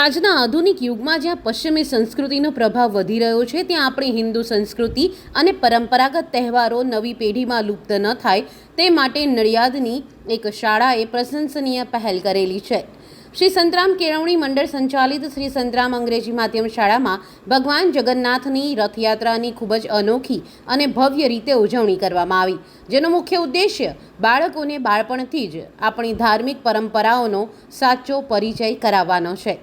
આજના આધુનિક યુગમાં જ્યાં પશ્ચિમી સંસ્કૃતિનો પ્રભાવ વધી રહ્યો છે, ત્યાં આપણી હિન્દુ સંસ્કૃતિ અને પરંપરાગત તહેવારો નવી પેઢીમાં લુપ્ત ન થાય તે માટે નડિયાદની એક શાળાએ પ્રશંસનીય પહેલ કરેલી છે. શ્રી સંતરામ કેળવણી મંડળ સંચાલિત શ્રી સંતરામ અંગ્રેજી માધ્યમ શાળામાં ભગવાન જગન્નાથની રથયાત્રાની ખૂબ જ અનોખી અને ભવ્ય રીતે ઉજવણી કરવામાં આવી, જેનો મુખ્ય ઉદ્દેશ્ય બાળકોને બાળપણથી જ આપણી ધાર્મિક પરંપરાઓનો સાચો પરિચય કરાવવાનો છે.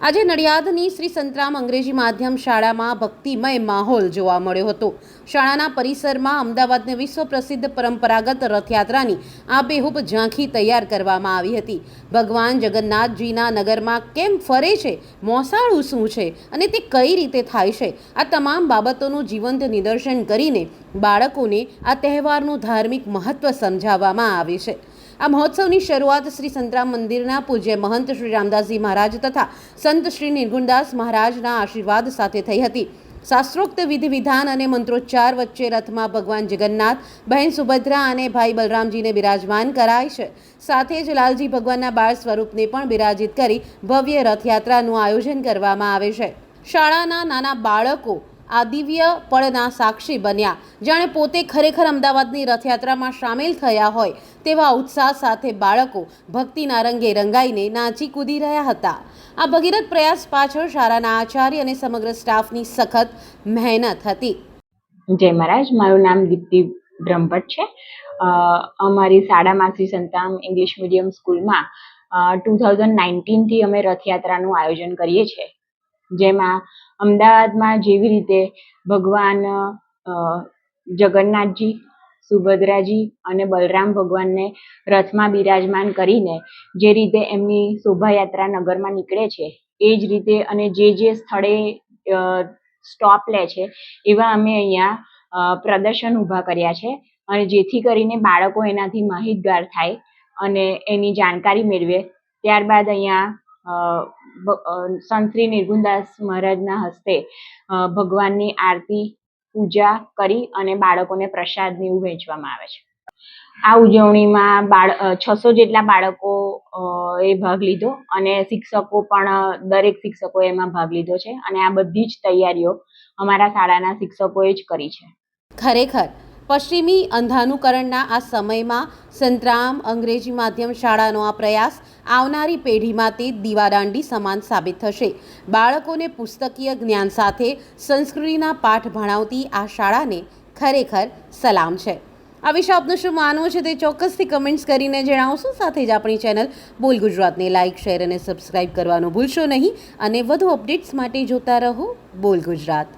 આજે નડિયાદની શ્રી સંતરામ અંગ્રેજી માધ્યમ શાળામાં ભક્તિમય માહોલ જોવા મળ્યો હતો. શાળાના પરિસરમાં અમદાવાદને વિશ્વ પ્રસિદ્ધ પરંપરાગત રથયાત્રાની આબેહૂબ ઝાંખી તૈયાર કરવામાં આવી હતી. ભગવાન જગન્નાથજીના નગરમાં કેમ ફરે છે, મોસાળું શું છે અને તે કઈ રીતે થાય છે, આ તમામ બાબતોનું જીવંત નિદર્શન કરીને બાળકોને આ તહેવારનું ધાર્મિક મહત્વ સમજાવવામાં આવે છે. આ મહોત્સવની શરૂઆત શ્રી સંતરામ મંદિરના પૂજ્ય મહંત શ્રી રામદાસજી મહારાજ તથા સંત શ્રી નિર્ગુણદાસ મહારાજના આશીર્વાદ સાથે થઈ હતી. શાસ્ત્રોક્ત વિધિ વિધાન અને મંત્રોચ્ચાર વચ્ચે રથમાં ભગવાન જગન્નાથ, બહેન સુભદ્રા અને ભાઈ બલરામજીને બિરાજમાન કરાય છે. સાથે જ લાલજી ભગવાનના બાળ સ્વરૂપને પણ બિરાજિત કરી ભવ્ય રથયાત્રાનું આયોજન કરવામાં આવે છે. શાળાના નાના બાળકો આ દિવ્ય પળના સાક્ષી બન્યા, જાણે પોતે ખરેખર અમદાવાદની રથયાત્રામાં સામેલ થયા હોય તેવા ઉત્સાહ સાથે બાળકો ભક્તિના રંગે રંગાઈને નાચી કૂદી રહ્યા હતા. આ ભગીરથ પ્રયાસ પાછળ શાળાના આચાર્ય અને સમગ્ર સ્ટાફની સખત મહેનત હતી. જય મહારાજ, મારું નામ દીપ્તિ બ્રહ્મભટ્ટ છે. અમારી શાળામાં શ્રી સંતરામ ઇંગ્લિશ મીડિયમ સ્કૂલમાં 2019થી અમે રથયાત્રાનું આયોજન કરીએ છીએ, જેમાં અમદાવાદમાં જેવી રીતે ભગવાન જગન્નાથજી, સુભદ્રાજી અને બલરામ ભગવાનને રથમાં બિરાજમાન કરીને જે રીતે એમની શોભાયાત્રા નગરમાં નીકળે છે, એ જ રીતે અને જે સ્થળે સ્ટોપ લે છે એવા અમે અહીંયા પ્રદર્શન ઊભા કર્યા છે, અને જેથી કરીને બાળકો એનાથી માહિતગાર થાય અને એની જાણકારી મેળવે. ત્યારબાદ અહીંયા સંત શ્રી નિર્ગુણદાસ મહારાજના હસ્તે ભગવાનની આરતી, પૂજા કરી અને બાળકોને પ્રસાદને એવું વહેંચવામાં આવે છે. આ ઉજવણીમાં 600 જેટલા બાળકો એ ભાગ લીધો અને શિક્ષકો પણ, દરેક શિક્ષકોએ એમાં ભાગ લીધો છે, અને આ બધી જ તૈયારીઓ અમારા શાળાના શિક્ષકોએ જ કરી છે. ખરેખર પશ્ચિમી અંધાનુકરણના આ સમયમાં સંતરામ અંગ્રેજી માધ્યમ શાળાનો આ પ્રયાસ આવનારી પેઢીમાં તે દીવાદાંડી સમાન સાબિત થશે. બાળકોને પુસ્તકીય જ્ઞાન સાથે સંસ્કૃતિના પાઠ ભણાવતી આ શાળાને ખરેખર સલામ છે. આ વિશે આપનું શું માનવું છે તે ચોક્કસથી કમેન્ટ્સ કરીને જણાવશો. સાથે જ આપણી ચેનલ બોલ ગુજરાતને લાઇક, શેર અને સબસ્ક્રાઇબ કરવાનું ભૂલશો નહીં, અને વધુ અપડેટ્સ માટે જોતા રહો બોલ ગુજરાત.